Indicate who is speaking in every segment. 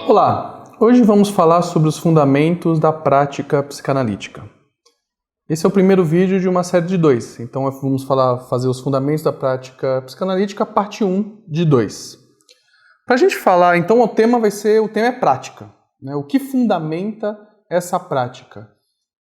Speaker 1: Olá, hoje vamos falar sobre os fundamentos da prática psicanalítica. Esse é o primeiro vídeo de uma série de 2, então vamos fazer os fundamentos da prática psicanalítica, parte 1 de 2. Para a gente falar, então o tema é prática, né? O que fundamenta essa prática,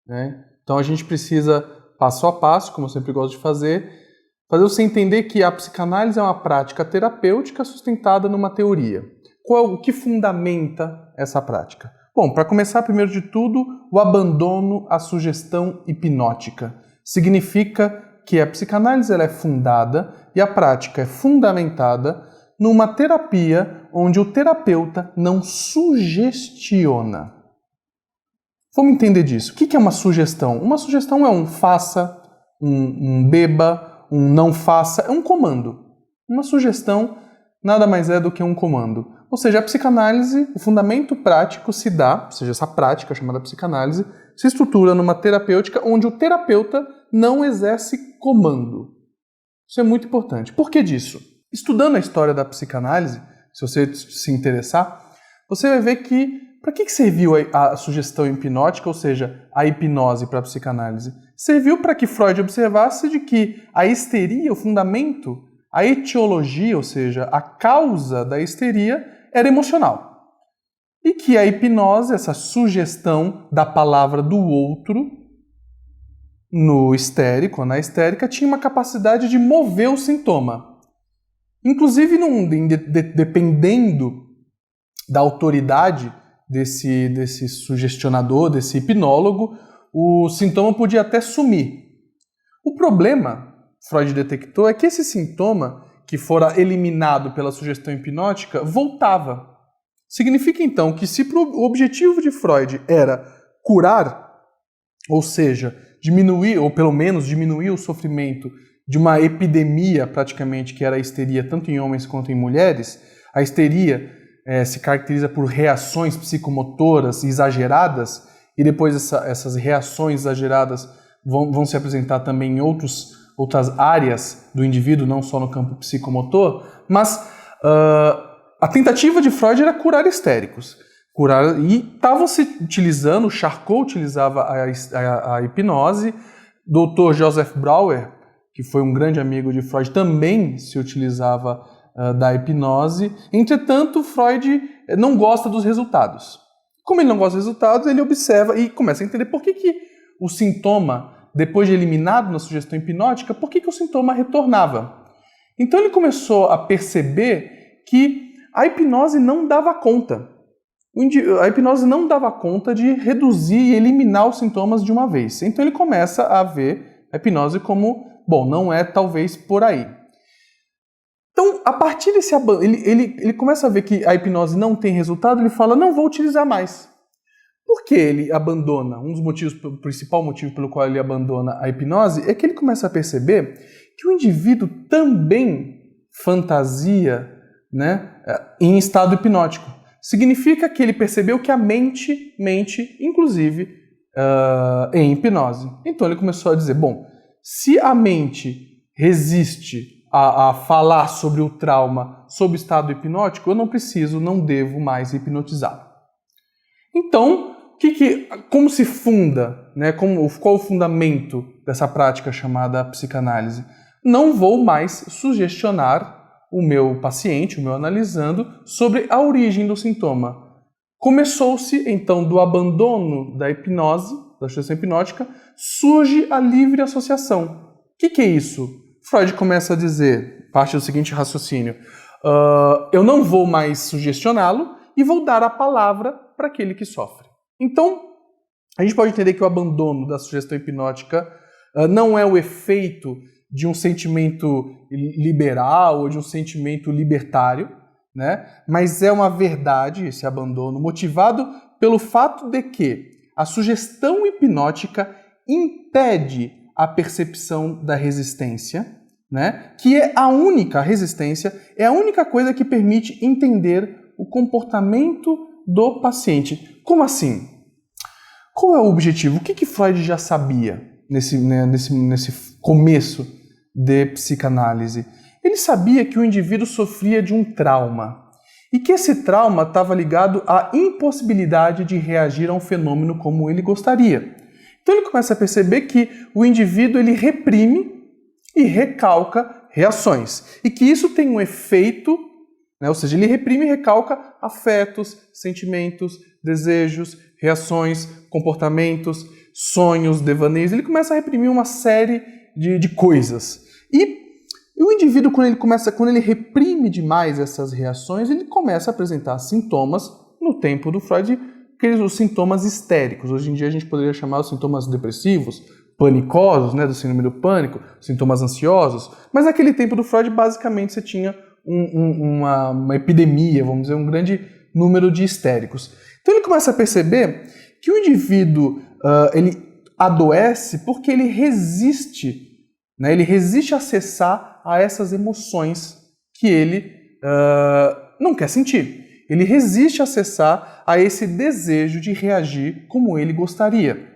Speaker 1: né? Então a gente precisa, passo a passo, como eu sempre gosto de fazer você entender que a psicanálise é uma prática terapêutica sustentada numa teoria. O que fundamenta essa prática? Bom, para começar, primeiro de tudo, o abandono à sugestão hipnótica. Significa que a psicanálise ela é fundada e a prática é fundamentada numa terapia onde o terapeuta não sugestiona. Vamos entender disso. O que é uma sugestão? Uma sugestão é um faça, um beba, um não faça, é um comando. Uma sugestão nada mais é do que um comando. Ou seja, a psicanálise, o fundamento prático se dá, ou seja, essa prática chamada psicanálise, se estrutura numa terapêutica onde o terapeuta não exerce comando. Isso é muito importante. Por que disso? Estudando a história da psicanálise, se você se interessar, você vai ver que para que serviu a sugestão hipnótica, ou seja, a hipnose para a psicanálise? Serviu para que Freud observasse de que a histeria, o fundamento, a etiologia, ou seja, a causa da histeria, era emocional. E que a hipnose, essa sugestão da palavra do outro, no histérico, na histérica, tinha uma capacidade de mover o sintoma. Inclusive, dependendo da autoridade desse sugestionador, desse hipnólogo, o sintoma podia até sumir. O problema, Freud detectou, é que esse sintoma, que fora eliminado pela sugestão hipnótica, voltava. Significa então que se o objetivo de Freud era curar, ou seja, diminuir, ou pelo menos diminuir o sofrimento de uma epidemia praticamente, que era a histeria tanto em homens quanto em mulheres, a histeria se caracteriza por reações psicomotoras exageradas, e depois essas reações exageradas vão se apresentar também em outras áreas do indivíduo, não só no campo psicomotor, mas a tentativa de Freud era curar histéricos. E estavam se utilizando, o Charcot utilizava a hipnose, Dr. Joseph Brauer, que foi um grande amigo de Freud, também se utilizava da hipnose. Entretanto, Freud não gosta dos resultados. Como ele não gosta dos resultados, ele observa e começa a entender por que o sintoma, depois de eliminado na sugestão hipnótica, por que o sintoma retornava. Então ele começou a perceber que a hipnose não dava conta. A hipnose não dava conta de reduzir e eliminar os sintomas de uma vez. Então ele começa a ver a hipnose como, bom, não é talvez por aí. Então, a partir desse abandono, ele começa a ver que a hipnose não tem resultado, ele fala, não vou utilizar mais. Por que ele abandona? O principal motivo pelo qual ele abandona a hipnose é que ele começa a perceber que o indivíduo também fantasia, né, em estado hipnótico. Significa que ele percebeu que a mente mente, inclusive, em hipnose. Então ele começou a dizer, bom, se a mente resiste a falar sobre o trauma, sobre o estado hipnótico, eu não devo mais hipnotizar. Então, como se funda, né? Qual o fundamento dessa prática chamada psicanálise? Não vou mais sugestionar o meu paciente, o meu analisando, sobre a origem do sintoma. Começou-se, então, do abandono da hipnose, da sugestão hipnótica, surge a livre associação. O que é isso? Freud começa a dizer, parte do seguinte raciocínio, eu não vou mais sugestioná-lo e vou dar a palavra para aquele que sofre. Então, a gente pode entender que o abandono da sugestão hipnótica não é o efeito de um sentimento liberal ou de um sentimento libertário, né? Mas é uma verdade, esse abandono, motivado pelo fato de que a sugestão hipnótica impede a percepção da resistência, né? Que é a resistência é a única coisa que permite entender o comportamento do paciente. Como assim? Qual é o objetivo? O que Freud já sabia nesse começo de psicanálise? Ele sabia que o indivíduo sofria de um trauma e que esse trauma estava ligado à impossibilidade de reagir a um fenômeno como ele gostaria. Então ele começa a perceber que o indivíduo ele reprime e recalca reações, e que isso tem um efeito, né? Ou seja, ele reprime e recalca afetos, sentimentos, desejos, reações, comportamentos, sonhos, devaneios. Ele começa a reprimir uma série de coisas. E o indivíduo, quando ele reprime demais essas reações, ele começa a apresentar sintomas, no tempo do Freud, os sintomas histéricos. Hoje em dia a gente poderia chamar os sintomas depressivos, panicosos, né, do síndrome do pânico, sintomas ansiosos. Mas naquele tempo do Freud, basicamente, você tinha uma epidemia, vamos dizer, um grande número de histéricos. Então ele começa a perceber que o indivíduo ele adoece porque ele resiste, né, ele resiste a acessar a essas emoções que ele não quer sentir. Ele resiste a acessar a esse desejo de reagir como ele gostaria.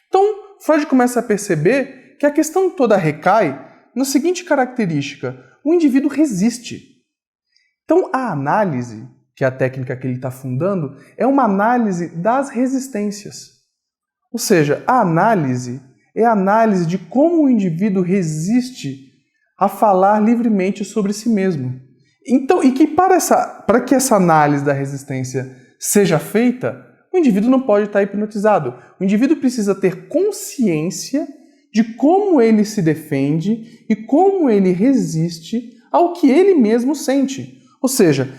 Speaker 1: Então, Freud começa a perceber que a questão toda recai na seguinte característica: o indivíduo resiste. Então, a análise, que é a técnica que ele está fundando, é uma análise das resistências. Ou seja, a análise é a análise de como o indivíduo resiste a falar livremente sobre si mesmo. Então, e que para que essa análise da resistência seja feita, o indivíduo não pode estar hipnotizado. O indivíduo precisa ter consciência de como ele se defende e como ele resiste ao que ele mesmo sente. Ou seja,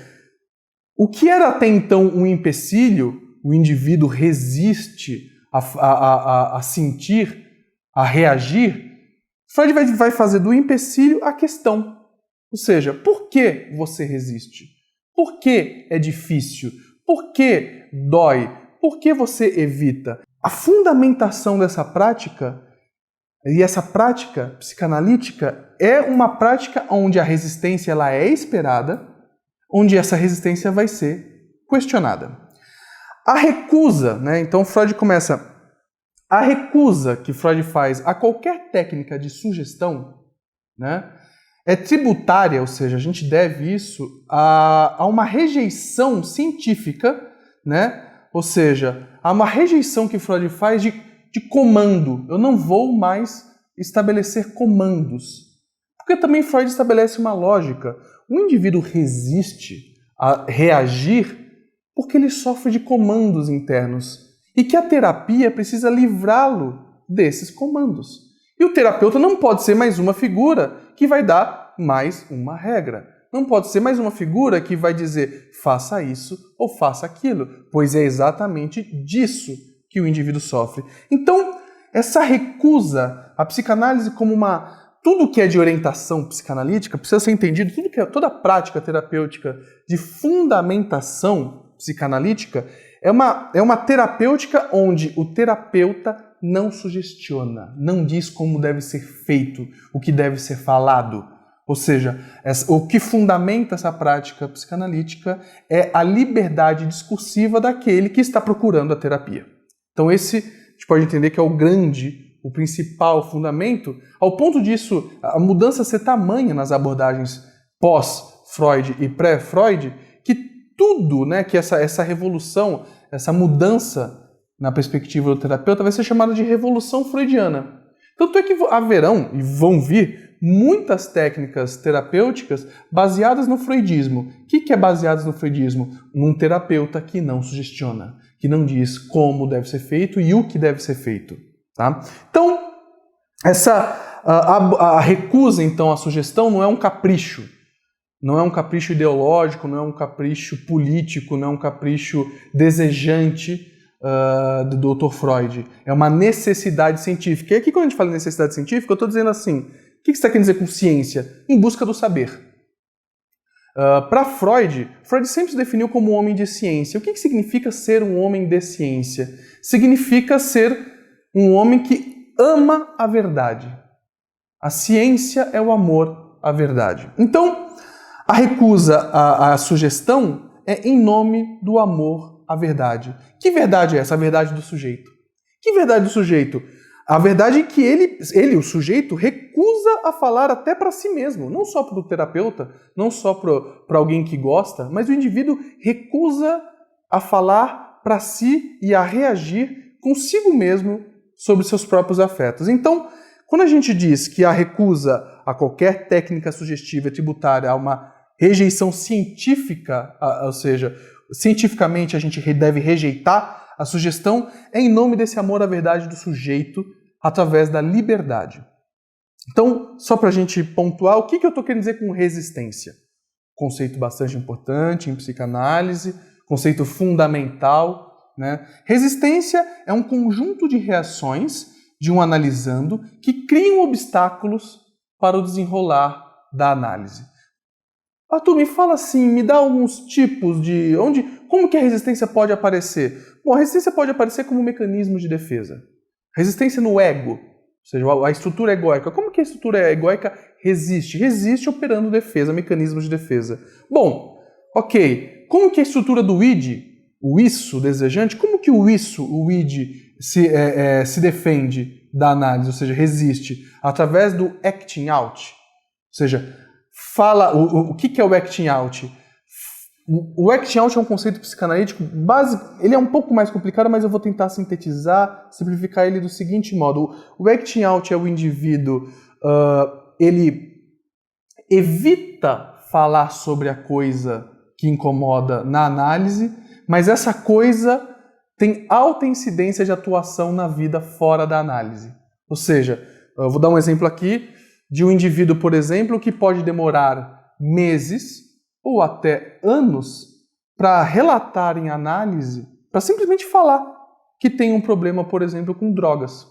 Speaker 1: o que era até então um empecilho, o indivíduo resiste a sentir, a reagir, Freud vai fazer do empecilho a questão. Ou seja, por que você resiste? Por que é difícil? Por que dói? Por que você evita? A fundamentação dessa prática, e essa prática psicanalítica, é uma prática onde a resistência ela é esperada, onde essa resistência vai ser questionada. A recusa, né? Então Freud começa... A recusa que Freud faz a qualquer técnica de sugestão, né, é tributária, ou seja, a gente deve isso a uma rejeição científica, né? Ou seja, há uma rejeição que Freud faz de comando. Eu não vou mais estabelecer comandos. Porque também Freud estabelece uma lógica. O indivíduo resiste a reagir porque ele sofre de comandos internos. E que a terapia precisa livrá-lo desses comandos. E o terapeuta não pode ser mais uma figura que vai dar mais uma regra. Não pode ser mais uma figura que vai dizer faça isso ou faça aquilo, pois é exatamente disso que o indivíduo sofre. Então, essa recusa, a psicanálise como tudo que é de orientação psicanalítica precisa ser entendido, toda a prática terapêutica de fundamentação psicanalítica é uma terapêutica onde o terapeuta não sugestiona, não diz como deve ser feito, o que deve ser falado. Ou seja, o que fundamenta essa prática psicanalítica é a liberdade discursiva daquele que está procurando a terapia. Então esse a gente pode entender que é o principal fundamento, ao ponto disso, a mudança ser tamanha nas abordagens pós-Freud e pré-Freud, que tudo, né, que essa revolução, essa mudança na perspectiva do terapeuta vai ser chamada de revolução freudiana. Tanto é que haverão e vão vir muitas técnicas terapêuticas baseadas no freudismo. O que é baseadas no freudismo? Num terapeuta que não sugestiona, que não diz como deve ser feito e o que deve ser feito. Tá? Então, a recusa então à sugestão não é um capricho. Não é um capricho ideológico, não é um capricho político, não é um capricho desejante do Dr. Freud. É uma necessidade científica. E aqui, quando a gente fala em necessidade científica, eu estou dizendo assim, o que você está querendo dizer com ciência? Em busca do saber. Para Freud sempre se definiu como um homem de ciência. O que significa ser um homem de ciência? Significa ser um homem que ama a verdade. A ciência é o amor à verdade. Então, a recusa à sugestão é em nome do amor à verdade. Que verdade é essa? A verdade do sujeito. Que verdade do sujeito? A verdade é que ele, o sujeito, recusa a falar até para si mesmo, não só para o terapeuta, não só para alguém que gosta, mas o indivíduo recusa a falar para si e a reagir consigo mesmo sobre seus próprios afetos. Então, quando a gente diz que a recusa a qualquer técnica sugestiva e tributária, a uma rejeição científica, ou seja, cientificamente a gente deve rejeitar a sugestão, é em nome desse amor à verdade do sujeito através da liberdade. Então, só para a gente pontuar, o que eu estou querendo dizer com resistência? Conceito bastante importante em psicanálise, conceito fundamental, né? Resistência é um conjunto de reações de um analisando que criam obstáculos para o desenrolar da análise. Arthur, me fala assim, me dá alguns tipos de... como que a resistência pode aparecer? Bom, a resistência pode aparecer como um mecanismo de defesa. Resistência no ego, ou seja, a estrutura egóica. Como que a estrutura egóica resiste? Resiste operando defesa, mecanismos de defesa. Bom, ok. Como que a estrutura do id, o isso, o desejante, como que o isso, o id, se defende da análise, ou seja, resiste? Através do acting out. Ou seja, fala o que é o acting out? O acting out é um conceito psicanalítico básico, ele é um pouco mais complicado, mas eu vou tentar sintetizar, simplificar ele do seguinte modo. O acting out é o indivíduo, ele evita falar sobre a coisa que incomoda na análise, mas essa coisa tem alta incidência de atuação na vida fora da análise. Ou seja, eu vou dar um exemplo aqui de um indivíduo, por exemplo, que pode demorar meses ou até anos para relatar em análise, para simplesmente falar que tem um problema, por exemplo, com drogas. Ou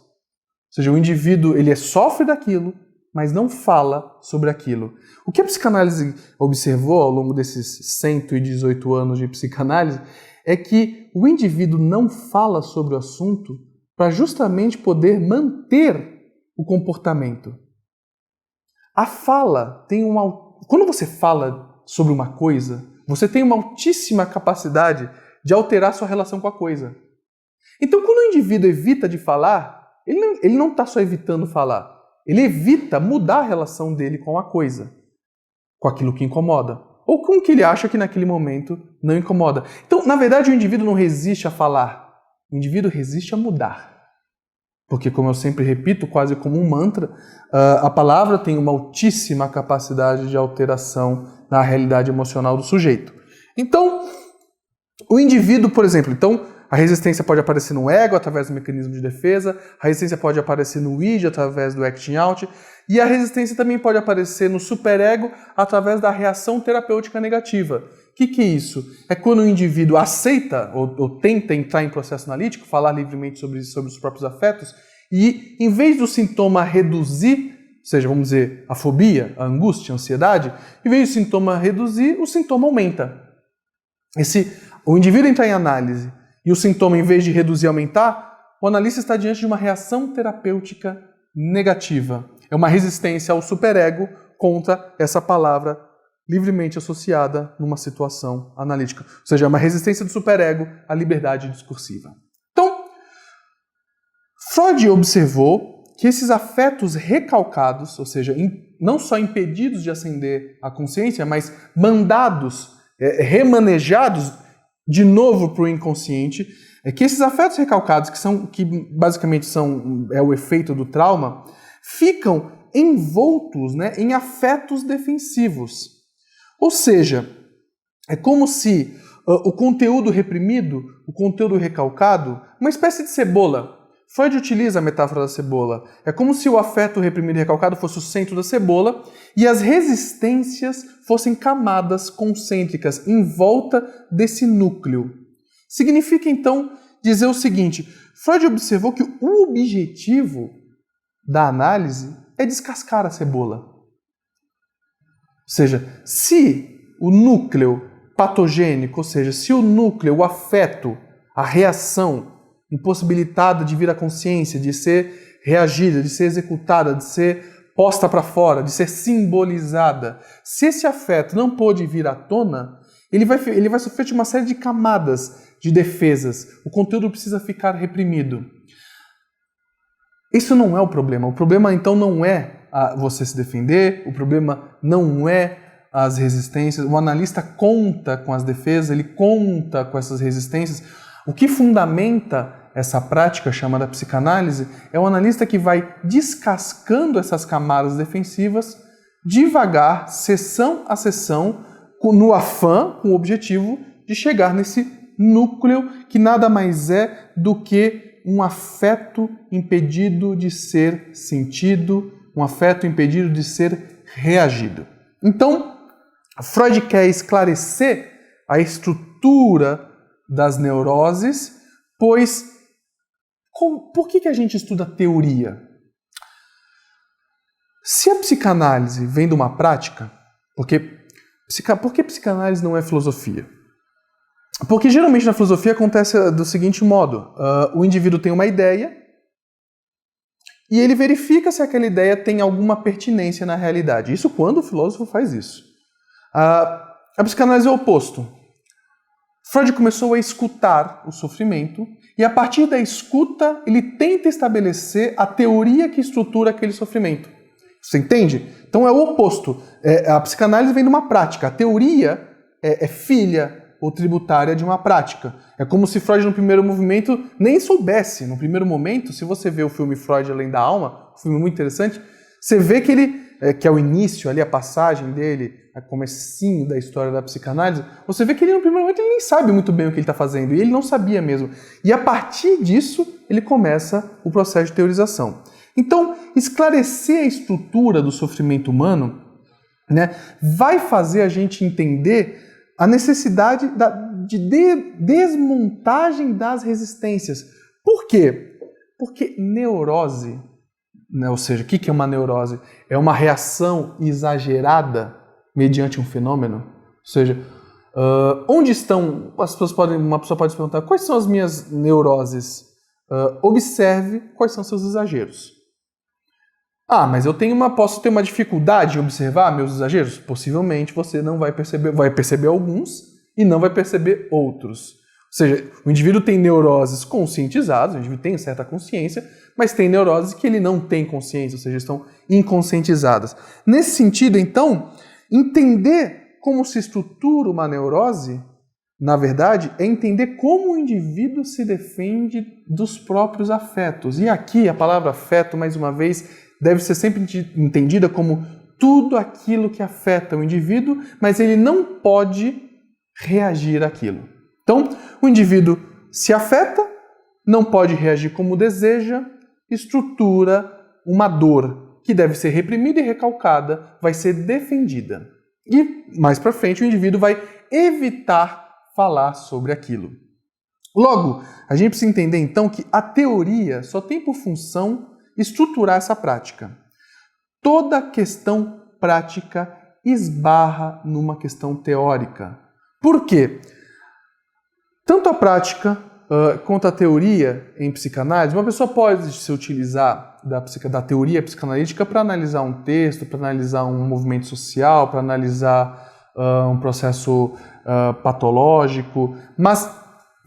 Speaker 1: seja, o indivíduo ele sofre daquilo, mas não fala sobre aquilo. O que a psicanálise observou ao longo desses 118 anos de psicanálise é que o indivíduo não fala sobre o assunto para justamente poder manter o comportamento. A fala tem Quando você fala sobre uma coisa, você tem uma altíssima capacidade de alterar sua relação com a coisa. Então, quando o indivíduo evita de falar, ele não está só evitando falar, ele evita mudar a relação dele com a coisa, com aquilo que incomoda, ou com o que ele acha que naquele momento não incomoda. Então, na verdade, o indivíduo não resiste a falar, o indivíduo resiste a mudar. Porque, como eu sempre repito, quase como um mantra, a palavra tem uma altíssima capacidade de alteração na realidade emocional do sujeito. Então, o indivíduo, por exemplo, a resistência pode aparecer no ego através do mecanismo de defesa, a resistência pode aparecer no id através do acting out, e a resistência também pode aparecer no superego através da reação terapêutica negativa. O que é isso? É quando o indivíduo aceita ou tenta entrar em processo analítico, falar livremente sobre os próprios afetos, e em vez do sintoma reduzir, ou seja, vamos dizer, a fobia, a angústia, a ansiedade, em vez do sintoma reduzir, o sintoma aumenta. O indivíduo entrar em análise e o sintoma, em vez de reduzir, aumentar, o analista está diante de uma reação terapêutica negativa. É uma resistência ao superego contra essa palavra livremente associada numa situação analítica. Ou seja, é uma resistência do superego à liberdade discursiva. Então, Freud observou que esses afetos recalcados, ou seja, não só impedidos de ascender à consciência, mas mandados, remanejados de novo para o inconsciente, que esses afetos recalcados, que basicamente é o efeito do trauma, ficam envoltos, em afetos defensivos. Ou seja, é como se o conteúdo reprimido, o conteúdo recalcado, uma espécie de cebola. Freud utiliza a metáfora da cebola. É como se o afeto reprimido e recalcado fosse o centro da cebola e as resistências fossem camadas concêntricas em volta desse núcleo. Significa, então, dizer o seguinte: Freud observou que o objetivo da análise é descascar a cebola. Ou seja, se o núcleo patogênico, ou seja, se o núcleo, o afeto, a reação impossibilitada de vir à consciência, de ser reagida, de ser executada, de ser posta para fora, de ser simbolizada, se esse afeto não pôde vir à tona, ele vai sofrer de uma série de camadas de defesas. O conteúdo precisa ficar reprimido. Isso não é o problema. O problema, então, não é você se defender, o problema não é as resistências. O analista conta com as defesas, ele conta com essas resistências. O que fundamenta essa prática chamada psicanálise é o analista que vai descascando essas camadas defensivas devagar, sessão a sessão, no afã, com o objetivo de chegar nesse núcleo que nada mais é do que um afeto impedido de ser sentido, um afeto impedido de ser reagido. Então, Freud quer esclarecer a estrutura das neuroses, pois por que a gente estuda teoria? Se a psicanálise vem de uma prática, por que psicanálise não é filosofia? Porque geralmente na filosofia acontece do seguinte modo, o indivíduo tem uma ideia e ele verifica se aquela ideia tem alguma pertinência na realidade. Isso quando o filósofo faz isso. A psicanálise é o oposto. Freud começou a escutar o sofrimento e a partir da escuta ele tenta estabelecer a teoria que estrutura aquele sofrimento. Você entende? Então é o oposto. A psicanálise vem de uma prática. A teoria é filha ou tributária de uma prática. É como se Freud no primeiro movimento nem soubesse. No primeiro momento, se você vê o filme Freud Além da Alma, um filme muito interessante, você vê que ele, que é o início ali, a passagem dele, o comecinho da história da psicanálise, você vê que ele no primeiro momento ele nem sabe muito bem o que ele está fazendo, e ele não sabia mesmo. E a partir disso, ele começa o processo de teorização. Então, esclarecer a estrutura do sofrimento humano, né, vai fazer a gente entender a necessidade de desmontagem das resistências. Por quê? Porque neurose, né, ou seja, o que é uma neurose? É uma reação exagerada mediante um fenômeno. Ou seja, onde estão... uma pessoa pode se perguntar, quais são as minhas neuroses? Observe quais são seus exageros. Mas posso ter uma dificuldade em observar meus exageros? Possivelmente você não vai perceber alguns e não vai perceber outros. Ou seja, o indivíduo tem neuroses conscientizadas, o indivíduo tem certa consciência, mas tem neuroses que ele não tem consciência, ou seja, estão inconscientizadas. Nesse sentido, então, entender como se estrutura uma neurose, na verdade, é entender como o indivíduo se defende dos próprios afetos. E aqui a palavra afeto, mais uma vez, deve ser sempre entendida como tudo aquilo que afeta o indivíduo, mas ele não pode reagir àquilo. Então, o indivíduo se afeta, não pode reagir como deseja, estrutura uma dor que deve ser reprimida e recalcada, vai ser defendida. E, mais para frente, o indivíduo vai evitar falar sobre aquilo. Logo, a gente precisa entender, então, que a teoria só tem por função estruturar essa prática. Toda questão prática esbarra numa questão teórica. Por quê? Tanto a prática quanto a teoria em psicanálise, uma pessoa pode se utilizar da teoria psicanalítica para analisar um texto, para analisar um movimento social, para analisar um processo patológico, mas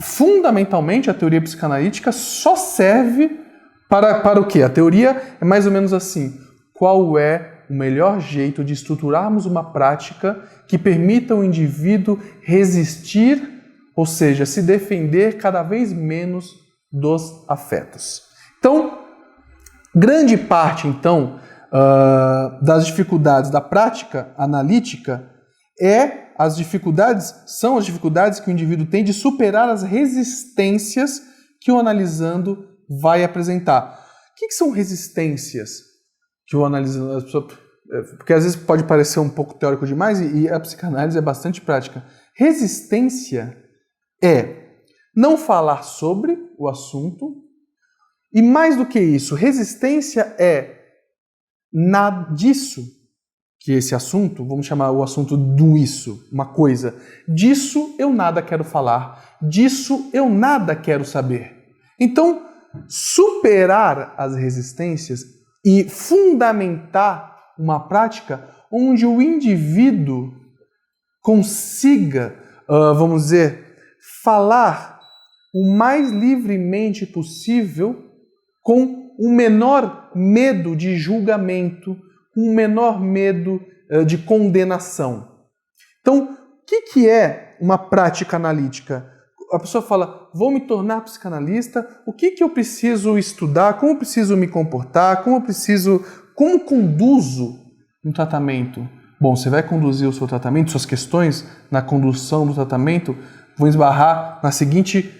Speaker 1: fundamentalmente a teoria psicanalítica só serve para o quê? A teoria é mais ou menos assim: qual é o melhor jeito de estruturarmos uma prática que permita ao indivíduo resistir, ou seja, se defender cada vez menos dos afetos. Então, grande parte, então, das dificuldades da prática analítica são as dificuldades que o indivíduo tem de superar as resistências que o analisando vai apresentar. O que são resistências que o analisando... Porque às vezes pode parecer um pouco teórico demais e a psicanálise é bastante prática. Resistência é não falar sobre o assunto e, mais do que isso, resistência é nada disso, que esse assunto, vamos chamar o assunto do isso, uma coisa, disso eu nada quero falar, disso eu nada quero saber. Então, superar as resistências e fundamentar uma prática onde o indivíduo consiga, vamos dizer, falar o mais livremente possível com um menor medo de julgamento, um menor medo de condenação. Então, o que é uma prática analítica? A pessoa fala, vou me tornar psicanalista, o que eu preciso estudar, como eu preciso me comportar, como conduzo um tratamento? Bom, você vai conduzir o seu tratamento, suas questões na condução do tratamento vão esbarrar na seguinte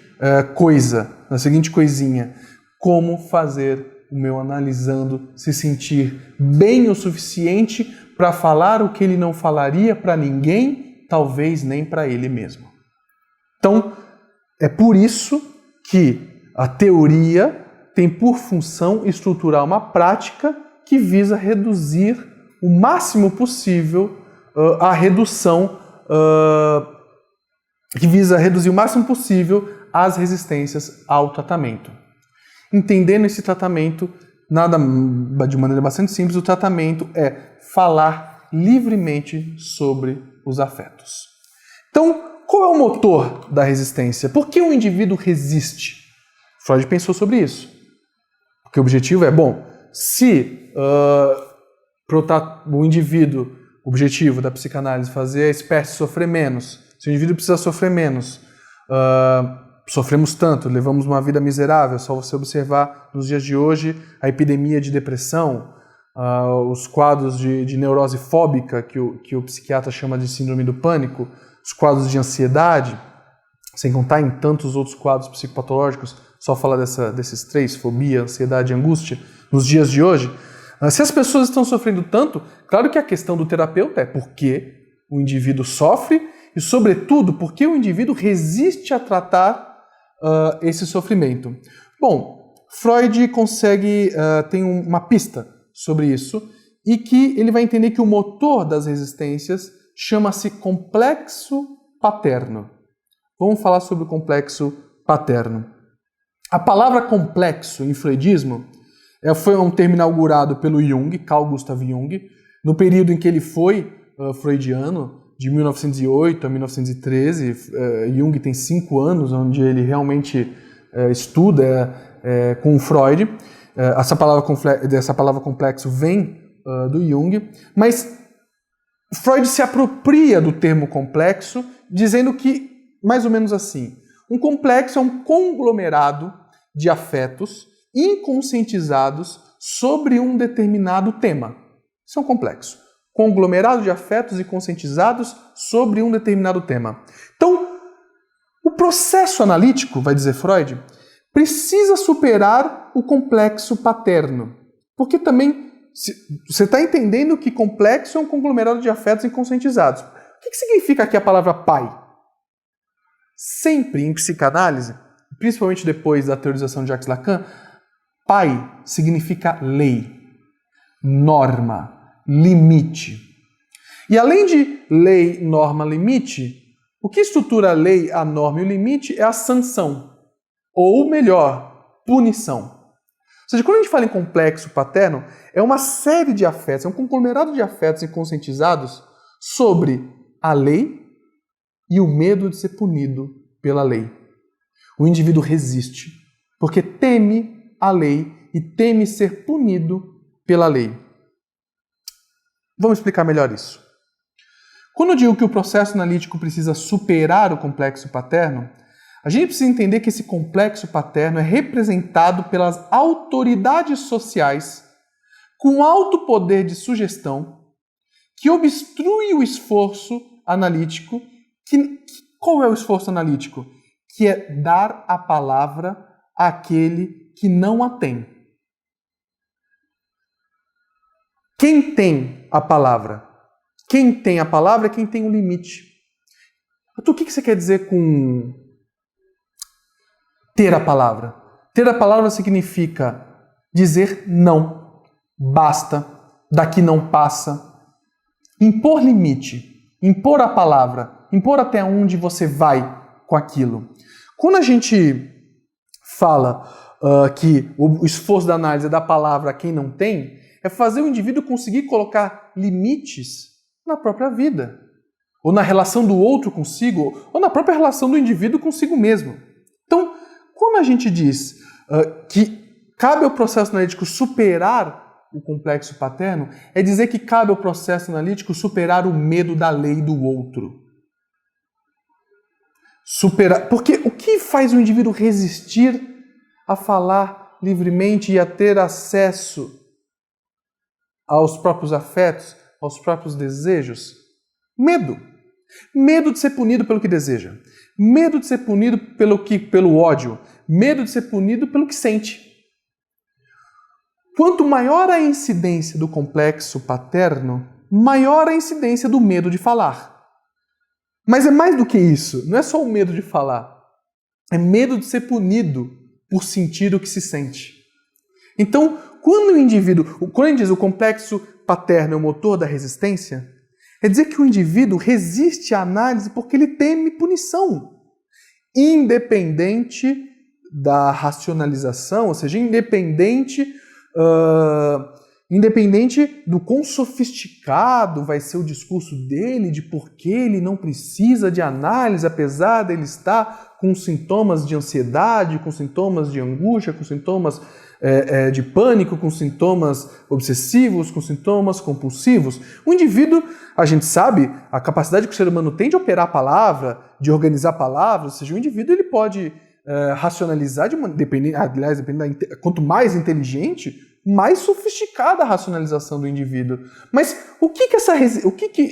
Speaker 1: na seguinte coisinha. Como fazer o meu analisando se sentir bem o suficiente para falar o que ele não falaria para ninguém, talvez nem para ele mesmo. Então, é por isso que a teoria tem por função estruturar uma prática que visa reduzir o máximo possível a redução, que visa reduzir o máximo possível as resistências ao tratamento. Entendendo esse tratamento, de maneira bastante simples, o tratamento é falar livremente sobre os afetos. Então, qual é o motor da resistência? Por que o indivíduo resiste? Freud pensou sobre isso. Porque o objetivo é, se o indivíduo, o objetivo da psicanálise é fazer a espécie sofrer menos, se o indivíduo precisa sofrer menos, sofremos tanto, levamos uma vida miserável, só você observar nos dias de hoje a epidemia de depressão, os quadros de neurose fóbica, que o psiquiatra chama de síndrome do pânico, os quadros de ansiedade, sem contar em tantos outros quadros psicopatológicos, só falar desses três, fobia, ansiedade e angústia, nos dias de hoje. Se as pessoas estão sofrendo tanto, claro que a questão do terapeuta é por que o indivíduo sofre e, sobretudo, por que o indivíduo resiste a tratar esse sofrimento. Bom, Freud tem uma pista sobre isso e que ele vai entender que o motor das resistências chama-se complexo paterno. Vamos falar sobre o complexo paterno. A palavra complexo em freudismo foi um termo inaugurado pelo Jung, Carl Gustav Jung, no período em que ele foi freudiano, de 1908 a 1913. Jung tem 5 anos, onde ele realmente estuda com Freud. Essa palavra complexo vem do Jung, mas Freud se apropria do termo complexo, dizendo que, mais ou menos assim, um complexo é um conglomerado de afetos inconscientizados sobre um determinado tema. Isso é um complexo. Conglomerado de afetos inconscientizados sobre um determinado tema. Então, o processo analítico, vai dizer Freud, precisa superar o complexo paterno. Porque também você está entendendo que complexo é um conglomerado de afetos inconscientizados. O que significa aqui a palavra pai? Sempre em psicanálise, principalmente depois da teorização de Jacques Lacan, pai significa lei, norma, limite. E além de lei, norma, limite, o que estrutura a lei, a norma e o limite é a sanção, ou melhor, punição. Ou seja, quando a gente fala em complexo paterno, é uma série de afetos, é um conglomerado de afetos inconscientizados sobre a lei e o medo de ser punido pela lei. O indivíduo resiste porque teme a lei e teme ser punido pela lei. Vamos explicar melhor isso. Quando eu digo que o processo analítico precisa superar o complexo paterno, a gente precisa entender que esse complexo paterno é representado pelas autoridades sociais com alto poder de sugestão que obstrui o esforço analítico. Qual é o esforço analítico? Que é dar a palavra àquele que não a tem. Quem tem a palavra? Quem tem a palavra é quem tem um limite. Então, o que você quer dizer com ter a palavra? Ter a palavra significa dizer não, basta, daqui não passa. Impor limite, impor a palavra, impor até onde você vai com aquilo. Quando a gente fala que o esforço da análise é da palavra a quem não tem, é fazer o indivíduo conseguir colocar limites na própria vida, ou na relação do outro consigo, ou na própria relação do indivíduo consigo mesmo. Então, quando a gente diz que cabe ao processo analítico superar o complexo paterno, é dizer que cabe ao processo analítico superar o medo da lei do outro. Porque o que faz o indivíduo resistir a falar livremente e a ter acesso aos próprios afetos, aos próprios desejos? Medo. Medo de ser punido pelo que deseja. Medo de ser punido pelo ódio. Medo de ser punido pelo que sente. Quanto maior a incidência do complexo paterno, maior a incidência do medo de falar. Mas é mais do que isso. Não é só o medo de falar. É medo de ser punido por sentir o que se sente. Então, quando a gente diz o complexo paterno é o motor da resistência, é dizer que o indivíduo resiste à análise porque ele teme punição. Independente da racionalização, ou seja, independente do quão sofisticado vai ser o discurso dele, de por que ele não precisa de análise, apesar dele estar com sintomas de ansiedade, com sintomas de angústia, com sintomas de pânico, com sintomas obsessivos, com sintomas compulsivos. O indivíduo, a gente sabe, a capacidade que o ser humano tem de operar a palavra, de organizar palavras, ou seja, o indivíduo ele pode racionalizar, quanto mais inteligente, mais sofisticada a racionalização do indivíduo. Mas o que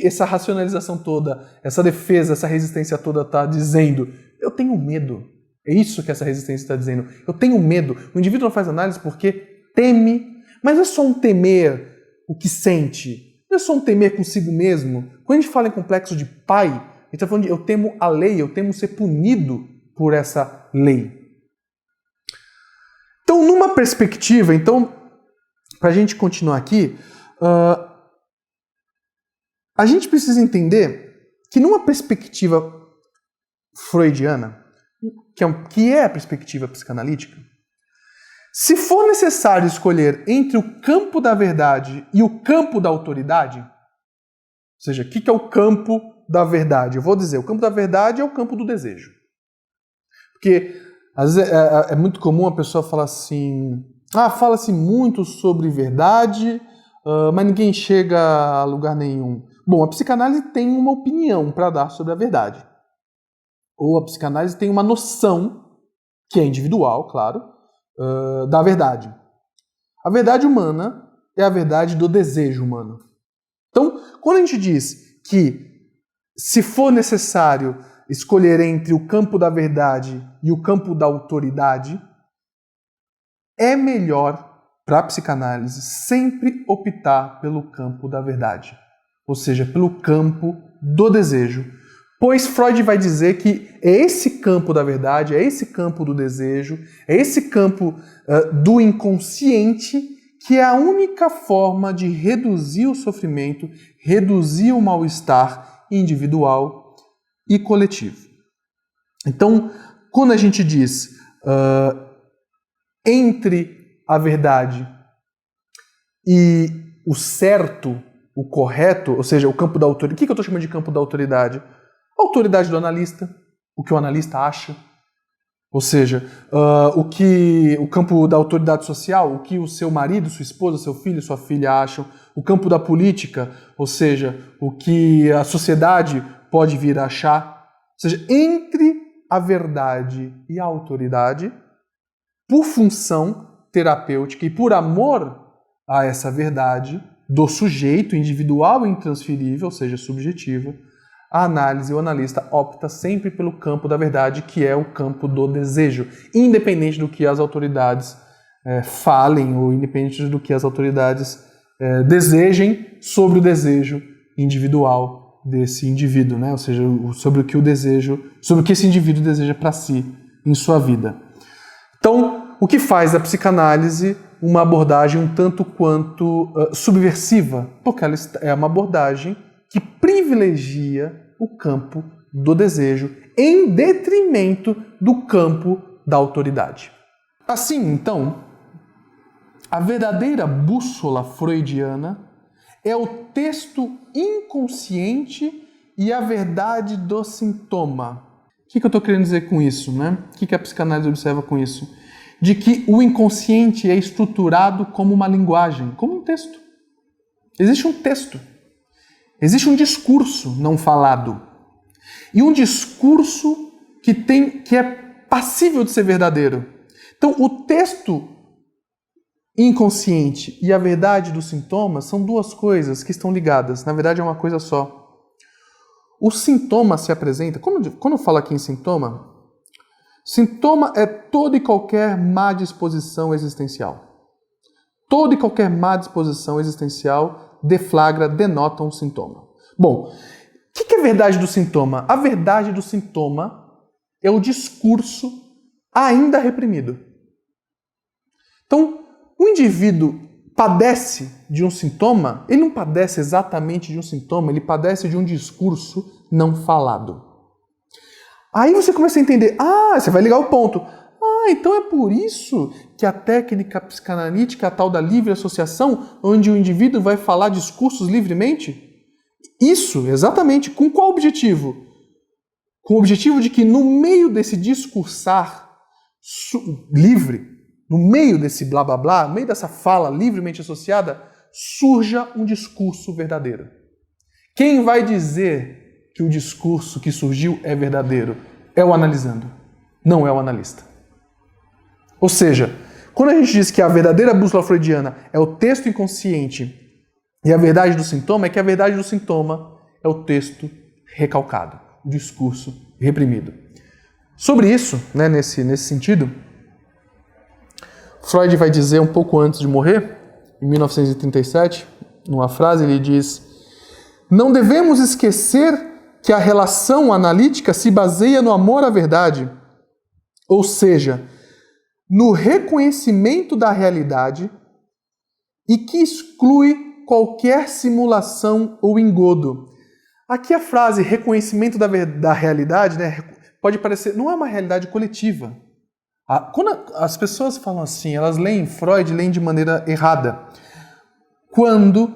Speaker 1: essa racionalização toda, essa defesa, essa resistência toda está dizendo? Eu tenho medo. É isso que essa resistência está dizendo. Eu tenho medo. O indivíduo não faz análise porque teme, mas não é só um temer o que sente. Não é só um temer consigo mesmo. Quando a gente fala em complexo de pai, a gente está falando de eu temo a lei, eu temo ser punido por essa lei. Então, numa perspectiva, para a gente continuar aqui, a gente precisa entender que numa perspectiva freudiana, que é a perspectiva psicanalítica, se for necessário escolher entre o campo da verdade e o campo da autoridade, ou seja, o que é o campo da verdade? Eu vou dizer, o campo da verdade é o campo do desejo. Porque às vezes é muito comum a pessoa falar assim, fala-se muito sobre verdade, mas ninguém chega a lugar nenhum. Bom, a psicanálise tem uma opinião para dar sobre a verdade. Ou a psicanálise tem uma noção, que é individual, claro, da verdade. A verdade humana é a verdade do desejo humano. Então, quando a gente diz que se for necessário escolher entre o campo da verdade e o campo da autoridade, é melhor para a psicanálise sempre optar pelo campo da verdade, ou seja, pelo campo do desejo. Pois Freud vai dizer que é esse campo da verdade, é esse campo do desejo, é esse campo do inconsciente que é a única forma de reduzir o sofrimento, reduzir o mal-estar individual e coletivo. Então, quando a gente diz entre a verdade e o certo, o correto, ou seja, o campo da autoridade, o que eu estou chamando de campo da autoridade? A autoridade do analista, o que o analista acha, ou seja, o campo da autoridade social, o que o seu marido, sua esposa, seu filho, sua filha acham, o campo da política, ou seja, o que a sociedade pode vir a achar. Ou seja, entre a verdade e a autoridade, por função terapêutica e por amor a essa verdade do sujeito individual e intransferível, ou seja, subjetiva, a análise, o analista opta sempre pelo campo da verdade, que é o campo do desejo, independente do que as autoridades falem ou independente do que as autoridades desejem sobre o desejo individual desse indivíduo, né? Ou seja, sobre o que esse indivíduo deseja para si em sua vida. Então, o que faz da psicanálise uma abordagem um tanto quanto subversiva? Porque ela é uma abordagem que privilegia o campo do desejo em detrimento do campo da autoridade. Assim, então, a verdadeira bússola freudiana é o texto inconsciente e a verdade do sintoma. O que eu estou querendo dizer com isso, né? O que a psicanálise observa com isso? de que o inconsciente é estruturado como uma linguagem, como um texto. Existe um texto. Existe um discurso não falado. E um discurso que é passível de ser verdadeiro. Então, o texto inconsciente e a verdade dos sintomas são duas coisas que estão ligadas. Na verdade, é uma coisa só. O sintoma se apresenta... Quando eu falo aqui em sintoma é toda e qualquer má disposição existencial. Toda e qualquer má disposição existencial denota um sintoma. Bom, o que é a verdade do sintoma? A verdade do sintoma é o discurso ainda reprimido. Então, o indivíduo padece de um sintoma, ele não padece exatamente de um sintoma, ele padece de um discurso não falado. Aí você começa a entender, você vai ligar o ponto. Então é por isso que a técnica psicanalítica é a tal da livre associação, onde o indivíduo vai falar discursos livremente? Isso, exatamente. Com qual objetivo? Com o objetivo de que no meio desse discursar livre, no meio desse blá blá blá, no meio dessa fala livremente associada, surja um discurso verdadeiro. Quem vai dizer que o discurso que surgiu é verdadeiro? É o analisando, não é o analista. Ou seja, quando a gente diz que a verdadeira bússola freudiana é o texto inconsciente e a verdade do sintoma, é que a verdade do sintoma é o texto recalcado, o discurso reprimido. Sobre isso, nesse sentido, Freud vai dizer um pouco antes de morrer, em 1937, numa frase, ele diz: "Não devemos esquecer que a relação analítica se baseia no amor à verdade, ou seja, no reconhecimento da realidade e que exclui qualquer simulação ou engodo." Aqui a frase reconhecimento da realidade, pode parecer, não é uma realidade coletiva. Quando as pessoas falam assim, elas leem Freud, leem de maneira errada. Quando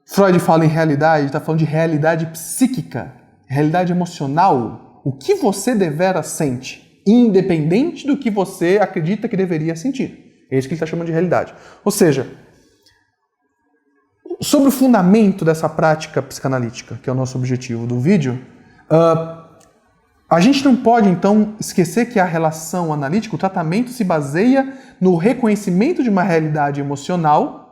Speaker 1: Freud fala em realidade, está falando de realidade psíquica, realidade emocional, o que você devera sente, independente do que você acredita que deveria sentir. É isso que ele está chamando de realidade. Ou seja, sobre o fundamento dessa prática psicanalítica, que é o nosso objetivo do vídeo, a gente não pode, então, esquecer que a relação analítica, o tratamento, se baseia no reconhecimento de uma realidade emocional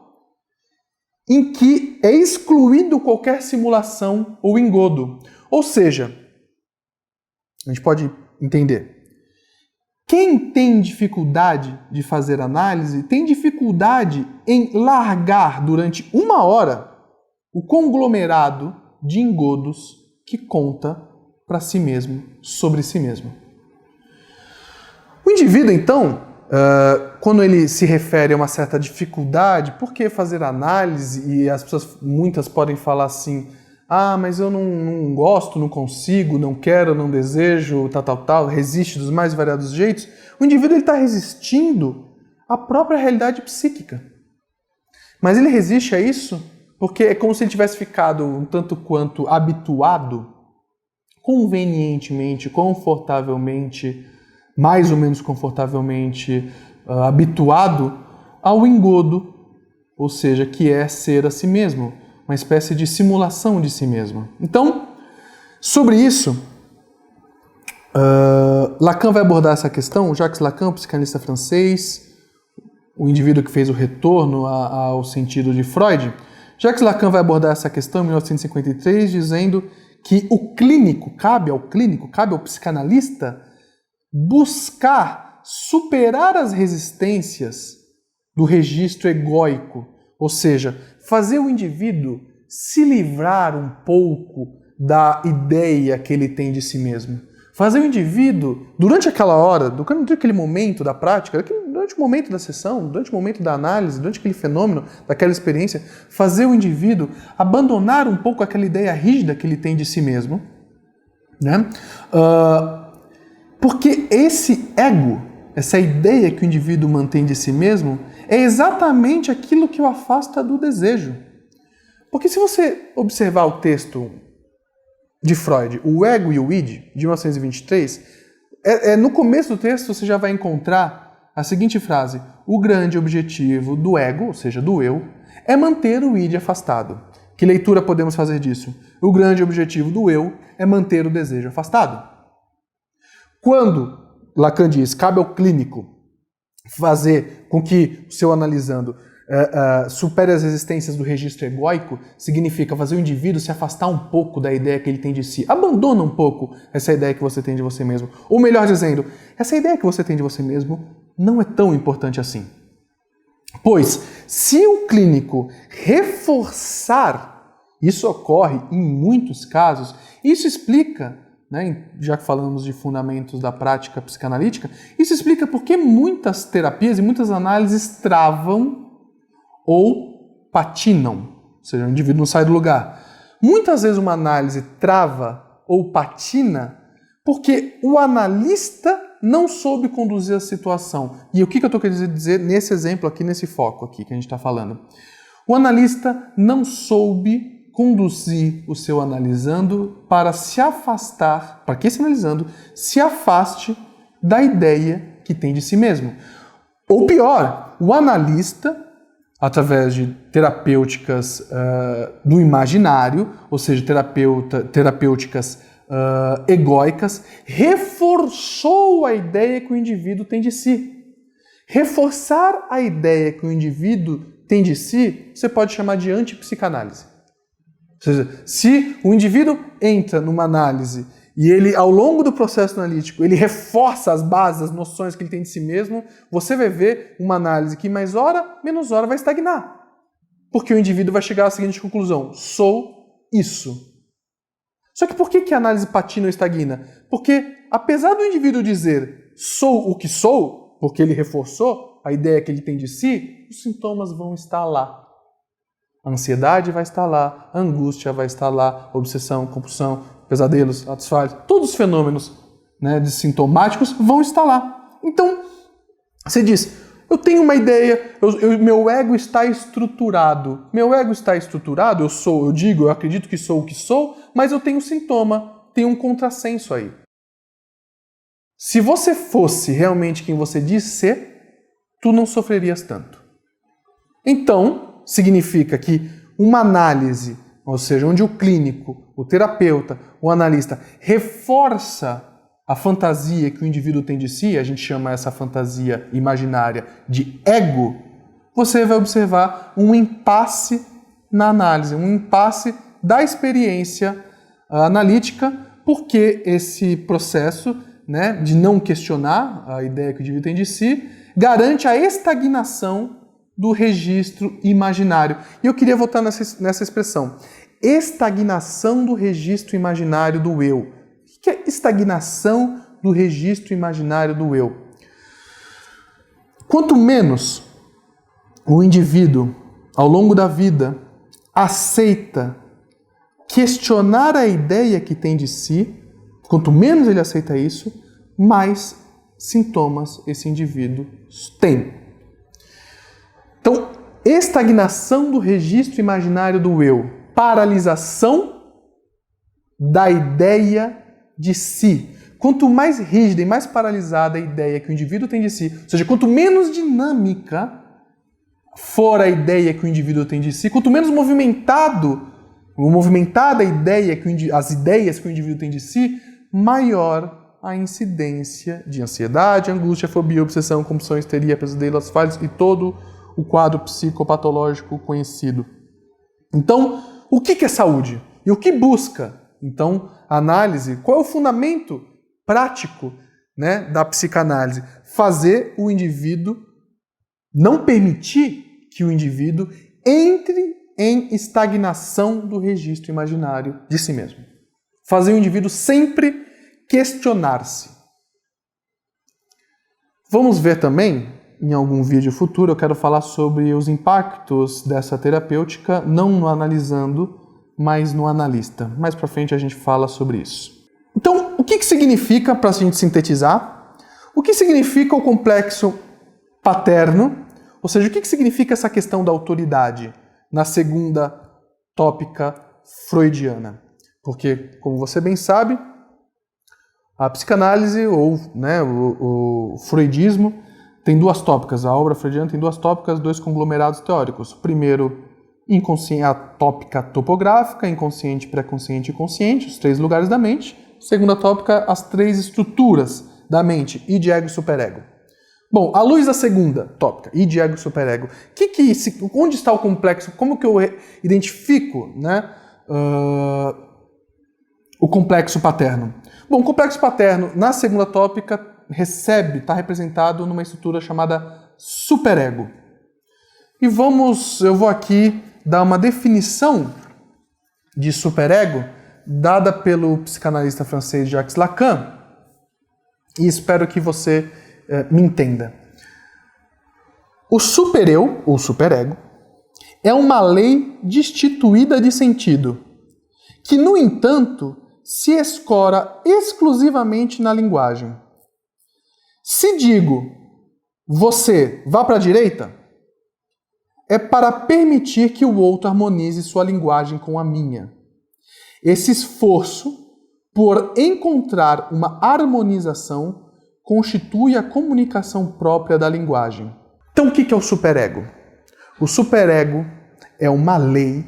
Speaker 1: em que é excluído qualquer simulação ou engodo. Ou seja, a gente pode entender, quem tem dificuldade de fazer análise tem dificuldade em largar durante 1 hora o conglomerado de engodos que conta para si mesmo, sobre si mesmo. O indivíduo, então, quando ele se refere a uma certa dificuldade, por que fazer análise? E as pessoas, muitas podem falar assim, mas eu não gosto, não consigo, não quero, não desejo, tal, resiste dos mais variados jeitos. O indivíduo está resistindo à própria realidade psíquica. Mas ele resiste a isso porque é como se ele tivesse ficado um tanto quanto habituado, convenientemente, confortavelmente, mais ou menos confortavelmente, habituado ao engodo, ou seja, que é ser a si mesmo, uma espécie de simulação de si mesmo. Então, sobre isso, Lacan vai abordar essa questão, Jacques Lacan, psicanalista francês, o indivíduo que fez o retorno ao sentido de Freud. Jacques Lacan vai abordar essa questão em 1953, dizendo que cabe ao psicanalista buscar superar as resistências do registro egóico, ou seja, fazer o indivíduo se livrar um pouco da ideia que ele tem de si mesmo. Fazer o indivíduo, durante aquela hora, durante aquele momento da prática, durante o momento da sessão, durante o momento da análise, durante aquele fenômeno, daquela experiência, fazer o indivíduo abandonar um pouco aquela ideia rígida que ele tem de si mesmo, porque esse ego, essa ideia que o indivíduo mantém de si mesmo, é exatamente aquilo que o afasta do desejo. Porque se você observar o texto de Freud, O Ego e o Id, de 1923, no começo do texto você já vai encontrar a seguinte frase: o grande objetivo do ego, ou seja, do eu, é manter o id afastado. Que leitura podemos fazer disso? O grande objetivo do eu é manter o desejo afastado. Quando Lacan diz, cabe ao clínico fazer com que o seu analisando supere as resistências do registro egóico, significa fazer o indivíduo se afastar um pouco da ideia que ele tem de si. Abandona um pouco essa ideia que você tem de você mesmo. Ou melhor dizendo, essa ideia que você tem de você mesmo não é tão importante assim. Pois, se o clínico reforçar, isso ocorre em muitos casos, isso explica, né, já que falamos de fundamentos da prática psicanalítica, isso explica por que muitas terapias e muitas análises travam ou patinam, ou seja, o indivíduo não sai do lugar. Muitas vezes uma análise trava ou patina porque o analista não soube conduzir a situação. E o que eu estou querendo dizer nesse exemplo aqui, nesse foco aqui que a gente está falando? O analista não soube conduzir o seu analisando para se afastar, para que esse analisando se afaste da ideia que tem de si mesmo. Ou pior, o analista, através de terapêuticas do imaginário, ou seja, terapêuticas egóicas, reforçou a ideia que o indivíduo tem de si. Reforçar a ideia que o indivíduo tem de si, você pode chamar de antipsicanálise. Ou seja, se o indivíduo entra numa análise e ele, ao longo do processo analítico, ele reforça as bases, as noções que ele tem de si mesmo, você vai ver uma análise que mais hora, menos hora vai estagnar. Porque o indivíduo vai chegar à seguinte conclusão: sou isso. Só que por que a análise patina ou estagna? Porque, apesar do indivíduo dizer sou o que sou, porque ele reforçou a ideia que ele tem de si, os sintomas vão estar lá. A ansiedade vai estar lá, a angústia vai estar lá, obsessão, compulsão, pesadelos, atos falhos, todos os fenômenos, né, sintomáticos vão estar lá. Então, você diz, eu tenho uma ideia, meu ego está estruturado. Meu ego está estruturado, eu acredito que sou o que sou, mas eu tenho um sintoma, tem um contrassenso aí. Se você fosse realmente quem você diz ser, tu não sofrerias tanto. Então, significa que uma análise, ou seja, onde o clínico, o terapeuta, o analista reforça a fantasia que o indivíduo tem de si, a gente chama essa fantasia imaginária de ego, você vai observar um impasse na análise, um impasse da experiência analítica, porque esse processo, né, de não questionar a ideia que o indivíduo tem de si garante a estagnação do registro imaginário. E eu queria voltar nessa expressão. Estagnação do registro imaginário do eu. O que é estagnação do registro imaginário do eu? Quanto menos o indivíduo, ao longo da vida, aceita questionar a ideia que tem de si, quanto menos ele aceita isso, mais sintomas esse indivíduo tem. Então, estagnação do registro imaginário do eu, paralisação da ideia de si. Quanto mais rígida e mais paralisada a ideia que o indivíduo tem de si, ou seja, quanto menos dinâmica for a ideia que o indivíduo tem de si, quanto menos movimentada a ideia as ideias que o indivíduo tem de si, maior a incidência de ansiedade, angústia, fobia, obsessão, compulsão, histeria, pesadelo, atos falhos e todo o quadro psicopatológico conhecido. Então, o que é saúde? E o que busca? Então, a análise, qual é o fundamento prático, né, da psicanálise? Fazer o indivíduo, não permitir que o indivíduo entre em estagnação do registro imaginário de si mesmo. Fazer o indivíduo sempre questionar-se. Vamos ver também, em algum vídeo futuro, eu quero falar sobre os impactos dessa terapêutica, não no analisando, mas no analista. Mais pra frente a gente fala sobre isso. Então, o que significa, para a gente sintetizar, o que significa o complexo paterno? Ou seja, o que significa essa questão da autoridade na segunda tópica freudiana? Porque, como você bem sabe, a psicanálise ou, né, o freudismo tem duas tópicas. A obra freudiana tem duas tópicas, dois conglomerados teóricos. Primeiro, a tópica topográfica, inconsciente, pré-consciente e consciente, os três lugares da mente. Segunda tópica, as três estruturas da mente, id, ego e superego. Bom, à luz da segunda tópica, id, ego e superego, onde está o complexo? Como que eu identifico, né, o complexo paterno? Bom, o complexo paterno, na segunda tópica, está representado numa estrutura chamada superego. E eu vou aqui dar uma definição de superego dada pelo psicanalista francês Jacques Lacan, e espero que você me entenda. O supereu, ou superego, é uma lei destituída de sentido, que, no entanto, se escora exclusivamente na linguagem. Se digo, você vá para a direita, é para permitir que o outro harmonize sua linguagem com a minha. Esse esforço por encontrar uma harmonização constitui a comunicação própria da linguagem. Então, o que é o superego? O superego é uma lei.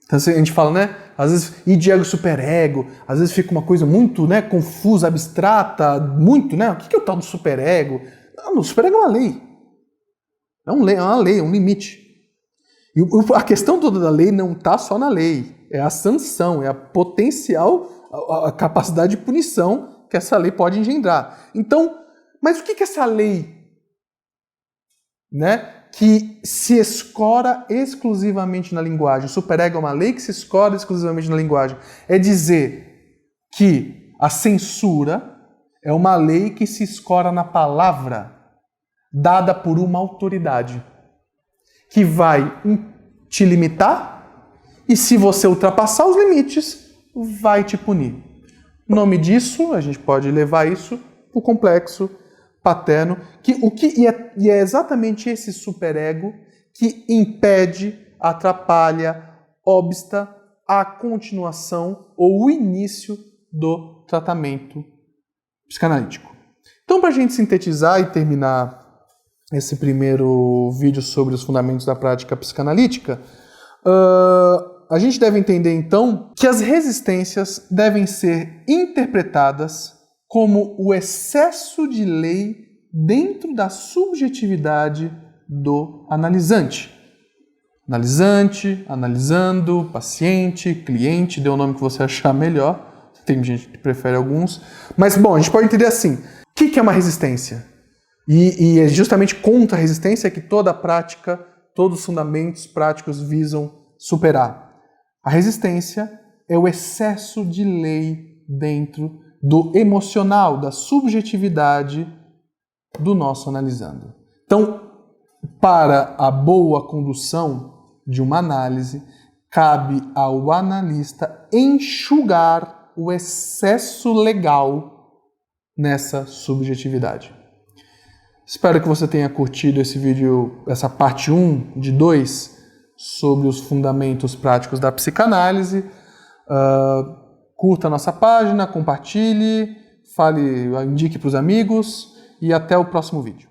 Speaker 1: Então, a gente fala, né? Às vezes, id, ego, superego. Às vezes fica uma coisa muito, né, confusa, abstrata, muito, né? O que é o tal do superego? Não, o superego é uma lei. É uma lei, é um limite. E a questão toda da lei não está só na lei. É a sanção, é a potencial, a capacidade de punição que essa lei pode engendrar. Então, mas o que é essa lei, né, que se escora exclusivamente na linguagem? O superego é uma lei que se escora exclusivamente na linguagem. É dizer que a censura é uma lei que se escora na palavra dada por uma autoridade, que vai te limitar e, se você ultrapassar os limites, vai te punir. O nome disso, a gente pode levar isso para o complexo paterno, e é exatamente esse superego que impede, atrapalha, obsta a continuação ou o início do tratamento psicanalítico. Então, para a gente sintetizar e terminar esse primeiro vídeo sobre os fundamentos da prática psicanalítica, a gente deve entender, então, que as resistências devem ser interpretadas como o excesso de lei dentro da subjetividade do analisante. Analisante, analisando, paciente, cliente, dê o nome que você achar melhor. Tem gente que prefere alguns. Mas, bom, a gente pode entender assim. O que é uma resistência? E é justamente contra a resistência que toda a prática, todos os fundamentos práticos visam superar. A resistência é o excesso de lei dentro do emocional, da subjetividade do nosso analisando. Então, para a boa condução de uma análise, cabe ao analista enxugar o excesso legal nessa subjetividade. Espero que você tenha curtido esse vídeo, essa parte 1 de 2, sobre os fundamentos práticos da psicanálise. Curta a nossa página, compartilhe, indique para os amigos e até o próximo vídeo.